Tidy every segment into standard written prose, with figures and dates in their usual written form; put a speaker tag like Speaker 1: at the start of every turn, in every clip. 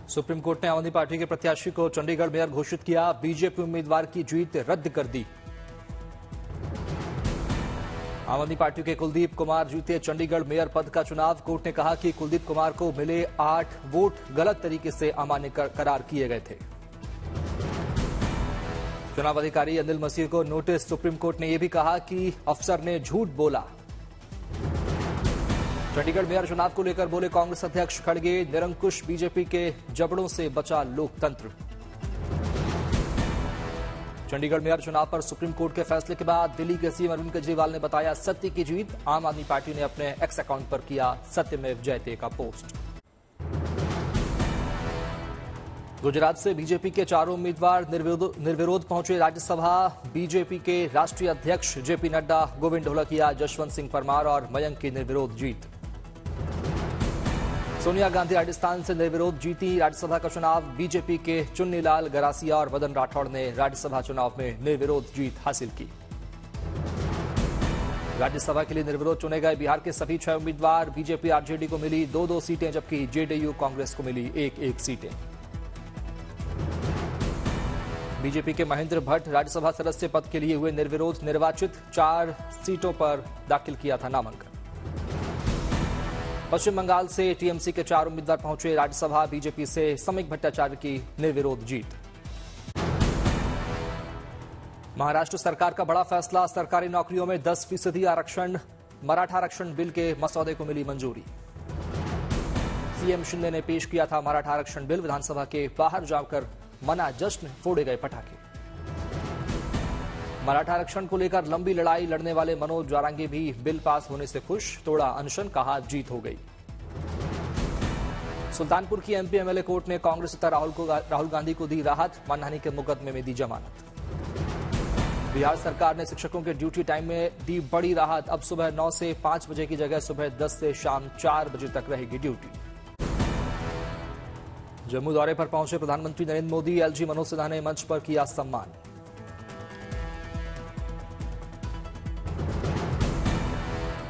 Speaker 1: Supreme court ने आम आदमी पार्टी के प्रत्याशी को चंडीगढ़ मेयर घोषित किया। बीजेपी उम्मीदवार की जीत रद्द कर दी। आम आदमी पार्टी के कुलदीप कुमार जीते चंडीगढ़ मेयर पद का चुनाव। कोर्ट ने कहा कि कुलदीप कुमार को मिले 8 वोट गलत तरीके से अमान्य करार किए गए थे। चुनाव अधिकारी अनिल मसीह को नोटिस। सुप्रीम कोर्ट ने यह भी कहा कि अफसर ने झूठ बोला। चंडीगढ़ मेयर चुनाव को लेकर बोले कांग्रेस अध्यक्ष खड़गे, निरंकुश बीजेपी के जबड़ों से बचा लोकतंत्र। चंडीगढ़ मेयर चुनाव पर सुप्रीम कोर्ट के फैसले के बाद दिल्ली के सीएम अरविंद केजरीवाल ने बताया सत्य की जीत। आम आदमी पार्टी ने अपने एक्स अकाउंट पर किया सत्यमेव जयते का पोस्ट। गुजरात से बीजेपी के चारों उम्मीदवार निर्विरोध पहुंचे राज्यसभा। बीजेपी के राष्ट्रीय अध्यक्ष जेपी नड्डा, गोविंद ढोलकिया, जसवंत सिंह परमार और मयंक की निर्विरोध जीत। सोनिया गांधी राजस्थान से निर्विरोध जीती राज्यसभा का चुनाव। बीजेपी के चुन्नीलाल गरासिया और मदन राठौड़ ने राज्यसभा चुनाव में निर्विरोध जीत हासिल की। राज्यसभा के लिए निर्विरोध चुने गए बिहार के सभी 6 उम्मीदवार। बीजेपी आरजेडी को मिली 2-2 सीटें, जबकि जेडीयू कांग्रेस को मिली 1-1 सीटें। बीजेपी के महेंद्र भट्ट राज्यसभा सदस्य पद के लिए हुए निर्विरोध निर्वाचित। 4 सीटों पर दाखिल किया था नामांकन। पश्चिम बंगाल से टीएमसी के 4 उम्मीदवार पहुंचे राज्यसभा। बीजेपी से समीक भट्टाचार्य की निर्विरोध जीत। महाराष्ट्र सरकार का बड़ा फैसला, सरकारी नौकरियों में 10% आरक्षण। मराठा आरक्षण बिल के मसौदे को मिली मंजूरी। सीएम शिंदे ने पेश किया था मराठा आरक्षण बिल। विधानसभा के बाहर जाकर मना जश्न, फोड़े गए पटाखे। मराठा आरक्षण को लेकर लंबी लड़ाई लड़ने वाले मनोज जारांगे भी बिल पास होने से खुश। तोड़ा अनशन, कहा जीत हो गई। सुल्तानपुर की एमपी एमएलए कोर्ट ने कांग्रेस नेता राहुल गांधी को दी राहत। मानहानि के मुकदमे में दी जमानत। बिहार सरकार ने शिक्षकों के ड्यूटी टाइम में दी बड़ी राहत। अब सुबह 9 से 5 बजे की जगह सुबह 10 से शाम 4 बजे तक रहेगी ड्यूटी। जम्मू दौरे पर पहुंचे प्रधानमंत्री नरेंद्र मोदी। एलजी मनोज सिन्हा ने मंच पर किया सम्मान।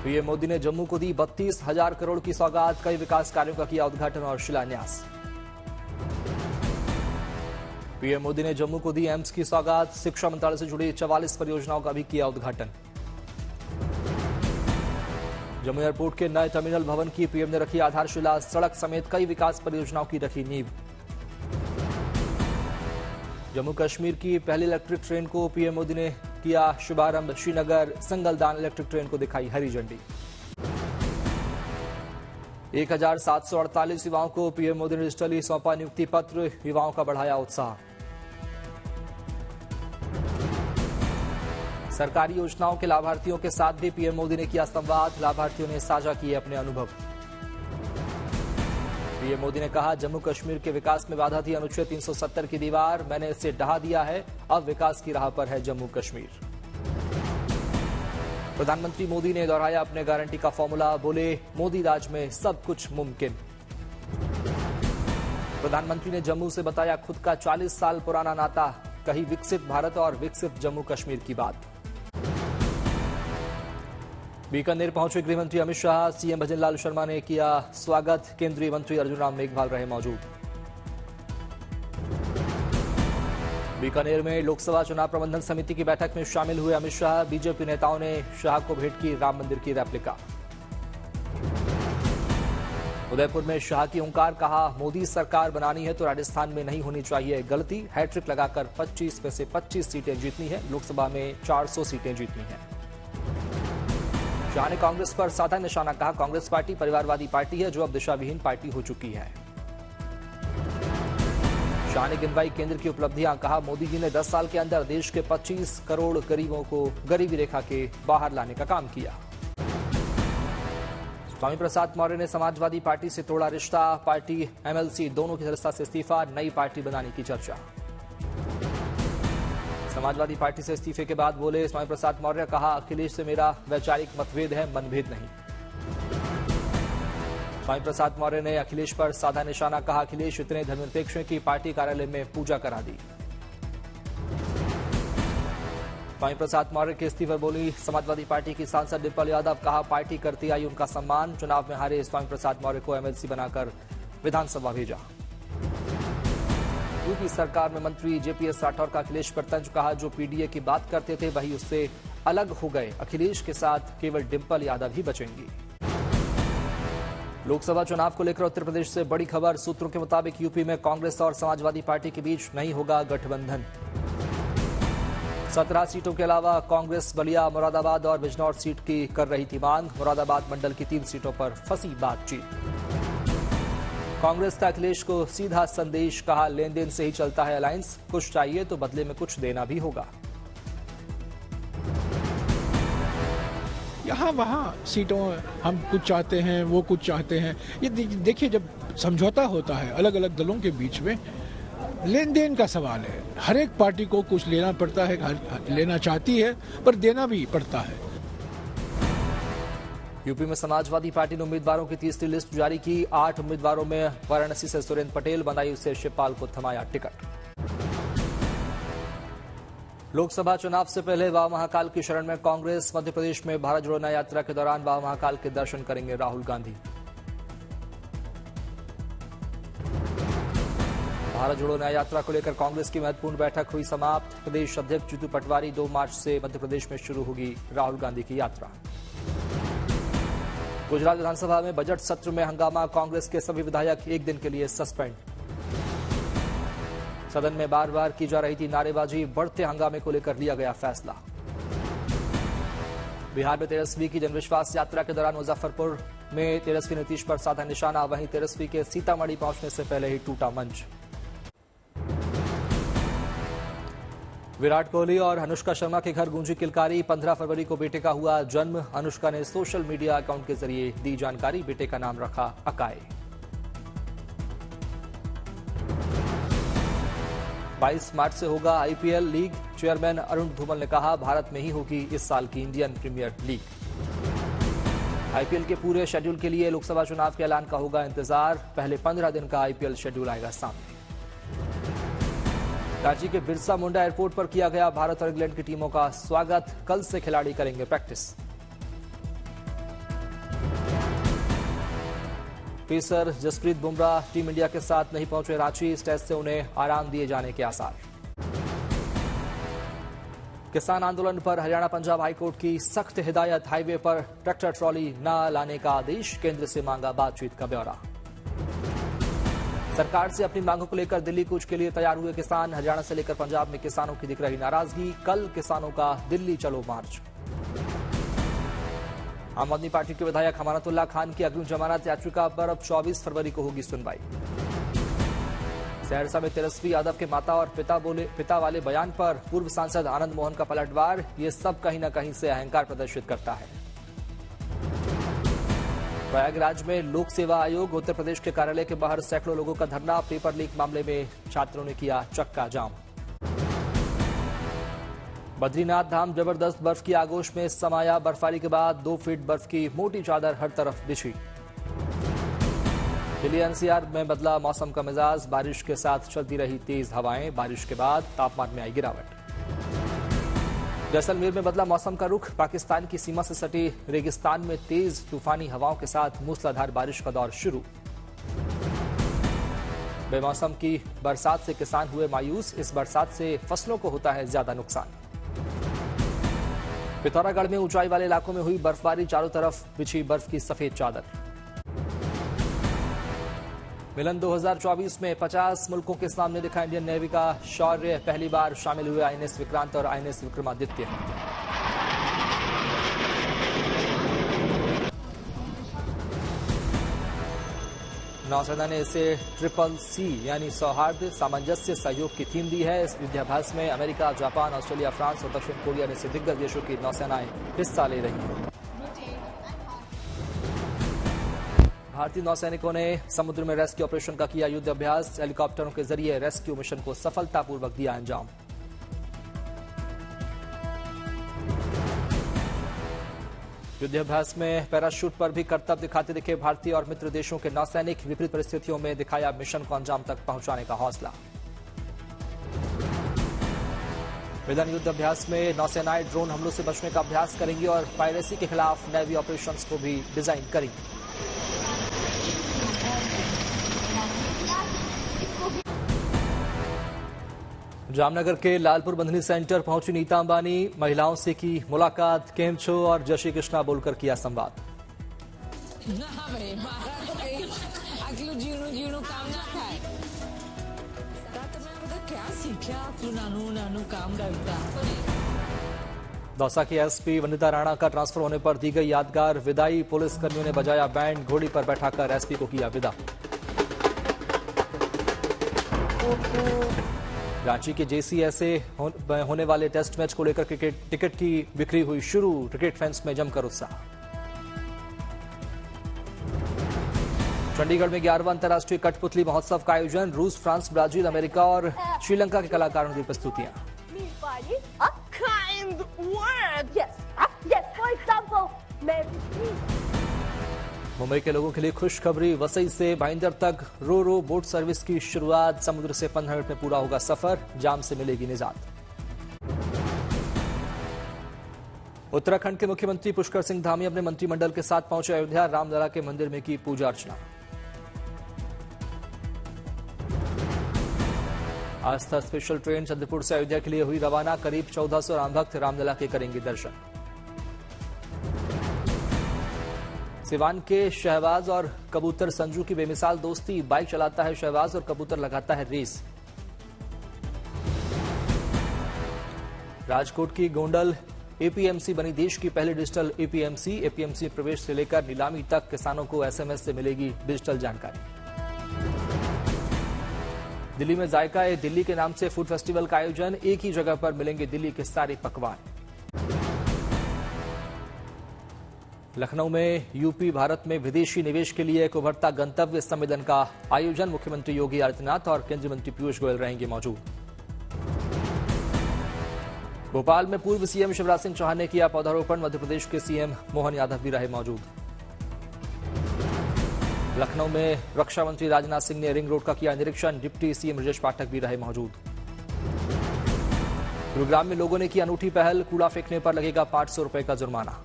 Speaker 1: पीएम मोदी ने जम्मू को दी 32,000 करोड़ की सौगात। कई विकास कार्यों का किया उद्घाटन और शिलान्यास। पीएम मोदी ने जम्मू को दी एम्स की सौगात। शिक्षा मंत्रालय से जुड़ी 44 परियोजनाओं का भी किया उद्घाटन। जम्मू एयरपोर्ट के नए टर्मिनल भवन की पीएम ने रखी आधारशिला। सड़क समेत कई विकास परियोजनाओं की रखी नींव। जम्मू कश्मीर की पहली इलेक्ट्रिक ट्रेन को पीएम मोदी ने किया शुभारंभ। श्रीनगर संगलदान इलेक्ट्रिक ट्रेन को दिखाई हरी झंडी। 1748 युवाओं को पीएम मोदी ने डिजिटली सौंपा नियुक्ति पत्र। युवाओं का बढ़ाया उत्साह। सरकारी योजनाओं के लाभार्थियों के साथ भी पीएम मोदी ने किया संवाद। लाभार्थियों ने साझा किए अपने अनुभव। पीएम मोदी ने कहा जम्मू कश्मीर के विकास में बाधा थी अनुच्छेद 370 की दीवार। मैंने इसे ढहा दिया है। अब विकास की राह पर है जम्मू कश्मीर। प्रधानमंत्री मोदी ने दोहराया अपने गारंटी का फॉर्मूला। बोले मोदी राज में सब कुछ मुमकिन। प्रधानमंत्री ने जम्मू से बताया खुद का 40 साल पुराना नाता। कही विकसित भारत और विकसित जम्मू कश्मीर की बात। बीकानेर पहुंचे गृहमंत्री अमित शाह। सीएम भजनलाल शर्मा ने किया स्वागत। केंद्रीय मंत्री अर्जुन राम मेघवाल रहे मौजूद। बीकानेर में लोकसभा चुनाव प्रबंधन समिति की बैठक में शामिल हुए अमित शाह। बीजेपी नेताओं ने शाह को भेंट की राम मंदिर की रेप्लिका। उदयपुर में शाह की ओंकार, कहा मोदी सरकार बनानी है तो राजस्थान में नहीं होनी चाहिए गलती। हैट्रिक लगाकर 25 में से 25 सीटें जीतनी है। लोकसभा में 400 सीटें जीतनी है। शाह ने कांग्रेस पर साधा निशाना, कहा कांग्रेस पार्टी परिवारवादी पार्टी है जो अब दिशाविहीन पार्टी हो चुकी है। शाह ने गिनवाई केंद्र की उपलब्धियां, कहा मोदी जी ने 10 साल के अंदर देश के 25 करोड़ गरीबों को गरीबी रेखा के बाहर लाने का काम किया। स्वामी प्रसाद मौर्य ने समाजवादी पार्टी से तोड़ा रिश्ता। पार्टी एमएलसी दोनों की सदस्यता से इस्तीफा। नई पार्टी बनाने की चर्चा। समाजवादी पार्टी से इस्तीफे के बाद बोले स्वामी प्रसाद मौर्य, कहा अखिलेश से मेरा वैचारिक मतभेद है, मनभेद नहीं। स्वामी प्रसाद मौर्य ने अखिलेश पर साधा निशाना, कहा अखिलेश इतने धर्मनिरपेक्ष हैं कि पार्टी कार्यालय में पूजा करा दी। स्वामी प्रसाद मौर्य के इस्तीफे बोली समाजवादी पार्टी की सांसद डिम्पल यादव, कहा पार्टी करती आई उनका सम्मान। चुनाव में हारे स्वामी प्रसाद मौर्य को एमएलसी बनाकर विधानसभा भेजा। यूपी सरकार में मंत्री जेपीएस राठौर का अखिलेश पर तंज, कहा जो पीडीए की बात करते थे वही उससे अलग हो गए, अखिलेश के साथ केवल डिंपल यादव ही बचेंगी। लोकसभा चुनाव को लेकर उत्तर प्रदेश से बड़ी खबर, सूत्रों के मुताबिक यूपी में कांग्रेस और समाजवादी पार्टी के बीच नहीं होगा गठबंधन। 17 सीटों के अलावा कांग्रेस बलिया, मुरादाबाद और बिजनौर सीट की कर रही थी मांग। मुरादाबाद मंडल की 3 सीटों पर फंसी बातचीत। कांग्रेस का अखिलेश को सीधा संदेश, कहा लेन देन से ही चलता है अलायंस, कुछ चाहिए तो बदले में कुछ देना भी होगा।
Speaker 2: यहाँ वहाँ सीटों हम कुछ चाहते हैं, वो कुछ चाहते हैं। ये देखिए, जब समझौता होता है अलग अलग दलों के बीच में, लेन देन का सवाल है। हर एक पार्टी को कुछ लेना पड़ता है, लेना चाहती है पर देना भी पड़ता है।
Speaker 1: यूपी में समाजवादी पार्टी ने उम्मीदवारों की तीसरी लिस्ट जारी की। 8 उम्मीदवारों में वाराणसी से सुरेंद्र पटेल, बदायूं से शिवपाल को थमाया टिकट। लोकसभा चुनाव से पहले वाव महाकाल की शरण में कांग्रेस। मध्य प्रदेश में भारत जोड़ो न्याय यात्रा के दौरान वाव महाकाल के दर्शन करेंगे राहुल गांधी। भारत जोड़ो न्याय यात्रा को लेकर कांग्रेस की महत्वपूर्ण बैठक हुई समाप्त। प्रदेश अध्यक्ष जीतू पटवारी 2 मार्च से मध्य प्रदेश में शुरू होगी राहुल गांधी की यात्रा। गुजरात विधानसभा में बजट सत्र में हंगामा, कांग्रेस के सभी विधायक 1 दिन के लिए सस्पेंड। सदन में बार बार की जा रही थी नारेबाजी, बढ़ते हंगामे को लेकर लिया गया फैसला। बिहार में तेजस्वी की जनविश्वास यात्रा के दौरान मुजफ्फरपुर में तेजस्वी नीतीश पर साधा निशाना, वहीं तेजस्वी के सीतामढ़ी पहुंचने से पहले ही टूटा मंच। विराट कोहली और अनुष्का शर्मा के घर गूंजी किलकारी, 15 फरवरी को बेटे का हुआ जन्म। अनुष्का ने सोशल मीडिया अकाउंट के जरिए दी जानकारी, बेटे का नाम रखा अकाय। 22 मार्च से होगा IPL league, chairman Arun Dhumal ने कहा भारत में ही होगी इस साल की इंडियन प्रीमियर लीग। आईपीएल के पूरे शेड्यूल के लिए लोकसभा चुनाव के ऐलान का होगा इंतजार, पहले 15 दिन का आईपीएल शेड्यूल आएगा सामने। रांची के बिरसा मुंडा एयरपोर्ट पर किया गया भारत और इंग्लैंड की टीमों का स्वागत, कल से खिलाड़ी करेंगे practice. Pacer Jasprit Bumrah team India के साथ नहीं पहुंचे रांची, इस टेस्ट से उन्हें आराम दिए जाने के आसार। किसान आंदोलन पर हरियाणा पंजाब हाईकोर्ट की सख्त हिदायत, हाईवे पर ट्रैक्टर ट्रॉली न लाने का आदेश, केंद्र से मांगा बातचीत का ब्यौरा। सरकार से अपनी मांगों को लेकर दिल्ली कूच के लिए तैयार हुए किसान, हरियाणा से लेकर पंजाब में किसानों की दिख रही नाराजगी, कल किसानों का दिल्ली चलो मार्च। आम आदमी पार्टी के विधायक अमानतुल्लाह खान की अग्रिम जमानत याचिका पर अब 24 फरवरी को होगी सुनवाई। सहरसा में तेजस्वी यादव के माता और पिता वाले बयान पर पूर्व सांसद आनंद मोहन का पलटवार, ये सब कहीं न कहीं से अहंकार प्रदर्शित करता है। प्रयागराज में लोक सेवा आयोग उत्तर प्रदेश के कार्यालय के बाहर सैकड़ों लोगों का धरना, पेपर लीक मामले में छात्रों ने किया चक्का जाम। बद्रीनाथ धाम जबरदस्त बर्फ की आगोश में समाया, बर्फबारी के बाद 2 फीट बर्फ की मोटी चादर हर तरफ बिछी। दिल्ली एनसीआर में बदला मौसम का मिजाज, बारिश के साथ चलती रही तेज हवाएं, बारिश के बाद तापमान में आई गिरावट। जैसलमेर में बदला मौसम का रुख, पाकिस्तान की सीमा से सटे रेगिस्तान में तेज तूफानी हवाओं के साथ मूसलाधार बारिश का दौर शुरू। बेमौसम की बरसात से किसान हुए मायूस, इस बरसात से फसलों को होता है ज्यादा नुकसान। पिथौरागढ़ में ऊंचाई वाले इलाकों में हुई बर्फबारी, चारों तरफ बिछी बर्फ की सफेद चादर। मिलन 2024 में 50 मुल्कों के सामने दिखा इंडियन नेवी का शौर्य, पहली बार शामिल हुए आईएनएस विक्रांत और आईएनएस विक्रमादित्य। नौसेना ने इसे CCC यानी सौहार्द, सामंजस्य, सहयोग की थीम दी है। इस युद्धाभ्यास में अमेरिका, जापान, ऑस्ट्रेलिया, फ्रांस और दक्षिण कोरिया जैसे दिग्गज देशों की नौसेनाएं हिस्सा ले रही हैं। भारतीय नौसैनिकों ने समुद्र में रेस्क्यू ऑपरेशन का किया युद्ध अभ्यास, हेलीकॉप्टरों के जरिए रेस्क्यू मिशन को सफलतापूर्वक दिया अंजाम। युद्धाभ्यास में पैराशूट पर भी करतब दिखाते दिखे भारतीय और मित्र देशों के नौसैनिक, विपरीत परिस्थितियों में दिखाया मिशन को अंजाम तक पहुंचाने का हौसला। मिलन युद्ध अभ्यास में नौसेनाएं ड्रोन हमलों से बचने का अभ्यास करेंगी और पायरेसी के खिलाफ नेवी ऑपरेशंस को भी डिजाइन करेंगी। जामनगर के लालपुर बंधनी सेंटर पहुंची नीता अंबानी, महिलाओं से की मुलाकात, केम छो और जय श्री कृष्णा बोलकर किया संवाद। दौसा की एसपी वनिता राणा का ट्रांसफर होने पर दी गई यादगार विदाई, पुलिस कर्मियों ने बजाया बैंड, घोड़ी पर बैठाकर एसपी को किया विदा। रांची के जेसीएसए होने वाले टेस्ट मैच को लेकर टिकट की बिक्री हुई शुरू, क्रिकेट फैंस में जमकर उत्साह। चंडीगढ़ में 11वां अंतर्राष्ट्रीय कठपुतली महोत्सव का आयोजन, रूस, फ्रांस, ब्राजील, अमेरिका और श्रीलंका के कलाकारों की प्रस्तुतियां। मुंबई के लोगों के लिए खुशखबरी, वसई से भाईंदर तक रो बोट सर्विस की शुरुआत, समुद्र से 15 मिनट में पूरा होगा सफर, जाम से मिलेगी निजात। उत्तराखंड के मुख्यमंत्री पुष्कर सिंह धामी अपने मंत्रिमंडल के साथ पहुंचे अयोध्या, रामलला के मंदिर में की पूजा अर्चना। आस्था स्पेशल ट्रेन चंद्रपुर से अयोध्या के लिए हुई रवाना, करीब 1400 रामभक्त रामलला के करेंगे दर्शन। सिवान के शहबाज और कबूतर संजू की बेमिसाल दोस्ती, बाइक चलाता है शहबाज और कबूतर लगाता है रेस। राजकोट की गोंडल एपीएमसी बनी देश की पहली डिजिटल एपीएमसी, एपीएमसी प्रवेश से लेकर नीलामी तक किसानों को एसएमएस से मिलेगी डिजिटल जानकारी। दिल्ली में जायका ए दिल्ली के नाम से फूड फेस्टिवल का आयोजन, एक ही जगह पर मिलेंगे दिल्ली के सारे पकवान। लखनऊ में यूपी भारत में विदेशी निवेश के लिए एक उभरता गंतव्य सम्मेलन का आयोजन, मुख्यमंत्री योगी आदित्यनाथ और केंद्रीय मंत्री पीयूष गोयल रहेंगे मौजूद। भोपाल में पूर्व सीएम शिवराज सिंह चौहान ने किया पौधारोपण, मध्य प्रदेश के सीएम मोहन यादव भी रहे मौजूद। लखनऊ में रक्षा मंत्री राजनाथ सिंह ने रिंग रोड का किया निरीक्षण, डिप्टी सीएम ब्रजेश पाठक भी रहे मौजूद। गुरुग्राम में लोगों ने की अनूठी पहल, कूड़ा फेंकने पर लगेगा 500 रुपए का जुर्माना।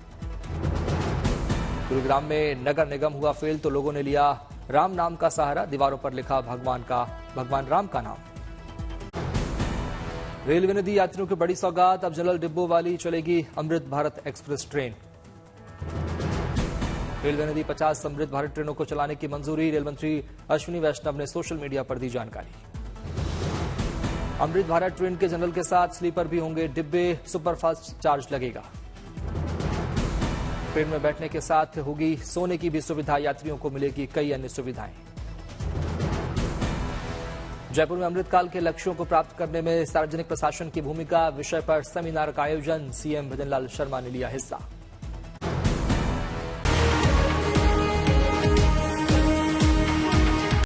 Speaker 1: गुरुग्राम में नगर निगम हुआ फेल तो लोगों ने लिया राम नाम का सहारा, दीवारों पर लिखा भगवान राम का नाम। रेलवे ने दी यात्रियों की बड़ी सौगात, अब जनरल डिब्बों वाली चलेगी Amrit Bharat express train. Railway ने दी 50 अमृत भारत ट्रेनों को चलाने की मंजूरी, रेल मंत्री अश्विनी वैष्णव ने सोशल मीडिया पर दी जानकारी। अमृत भारत ट्रेन के जनरल के साथ स्लीपर भी होंगे डिब्बे, सुपरफास्ट चार्ज लगेगा। ट्रेन में बैठने के साथ होगी सोने की भी सुविधा, यात्रियों को मिलेगी कई अन्य सुविधाएं। जयपुर में अमृतकाल के लक्ष्यों को प्राप्त करने में सार्वजनिक प्रशासन की भूमिका विषय पर सेमिनार का आयोजन, सीएम भजनलाल शर्मा ने लिया हिस्सा।